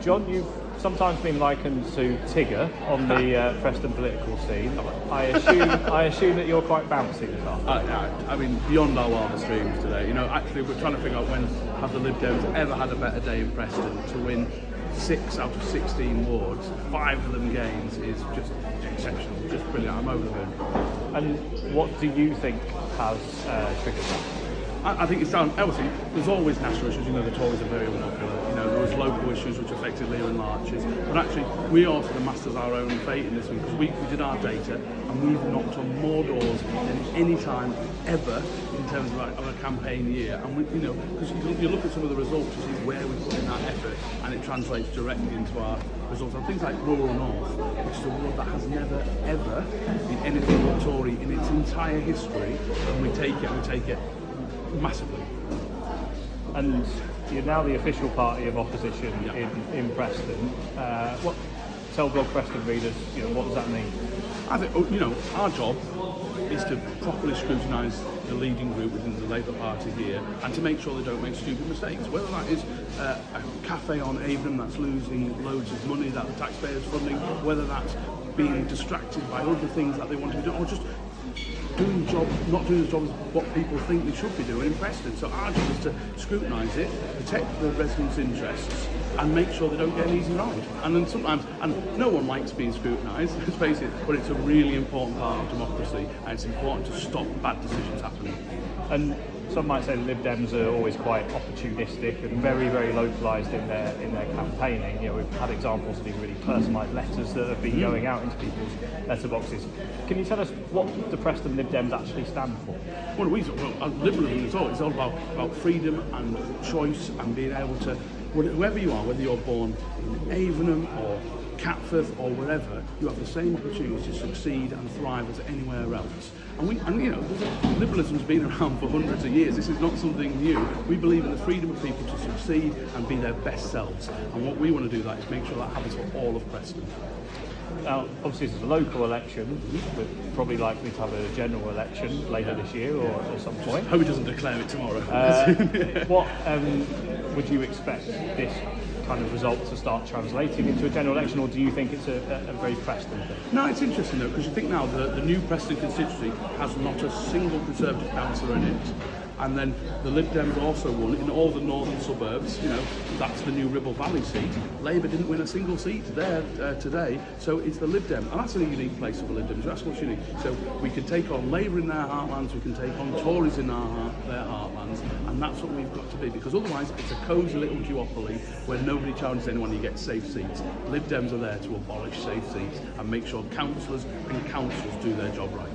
John, you've sometimes been likened to Tigger on the Preston political scene. I assume that you're quite bouncy this afternoon. I mean, beyond our wildest dreams today. You know, actually, we're trying to figure out when have the Lib Dems ever had a better day in Preston to win 6 out of 16 wards, 5 of them gains is just exceptional, just brilliant. I'm over the moon. And what do you think has triggered that? I think it's down, obviously, there's always national issues. You know, the Tories are very unpopular. You know, there was local issues which affected Lear and Larches. But actually, we are sort of masters our own fate in this one, because we did our data and we've knocked on more doors than any time ever in terms of a campaign year. And we, you know, because you look at some of the results, you see where we put in that effort, and it translates directly into our results. And things like Rural North, which is a ward that has never ever been anything but Tory in its entire history, and we take it massively. And you're now the official party of opposition in Preston. Tell Blog Preston readers, what does that mean? I think, our job is to properly scrutinise the leading group within the Labour Party here, and to make sure they don't make stupid mistakes. Whether that is a cafe on Avon that's losing loads of money that the taxpayers funding, whether that's being distracted by other things that they want to be doing, or just not doing the job as what people think they should be doing in Preston. So our job is to scrutinise it, protect the residents' interests, and make sure they don't get an easy ride. And then sometimes, and no one likes being scrutinised, let's face it, but it's a really important part of democracy, and it's important to stop bad decisions happening. And some might say the Lib Dems are always quite opportunistic and very, very localised in their campaigning. We've had examples of these really personalised letters that have been going out into people's letterboxes. Can you tell us what the Preston Lib Dems actually stand for? Well, liberalism is all about freedom and choice, and being able to, whoever you are, whether you're born in Avenham or Catford or wherever, you have the same opportunities to succeed and thrive as anywhere else. Liberalism's been around for hundreds of years. This is not something new. We believe in the freedom of people to succeed and be their best selves. And what we want to do that is make sure that happens for all of Preston. Now, obviously this is a local election. We're probably likely to have a general election later this year or at some point. Hope he doesn't declare it tomorrow. What would you expect this kind of result to start translating into a general election, or do you think it's a very Preston thing? No, it's interesting though, because you think now the new Preston constituency has not a single Conservative councillor in it. And then the Lib Dems also won in all the northern suburbs. That's the new Ribble Valley seat. Labour didn't win a single seat there today, so it's the Lib Dem, and that's a unique place for the Lib Dems. That's what's unique. So we can take on Labour in their heartlands, we can take on Tories in their heartlands, and that's what we've got to be. Because otherwise, it's a cosy little duopoly where nobody challenges anyone. You get safe seats. Lib Dems are there to abolish safe seats and make sure councillors and councils do their job right.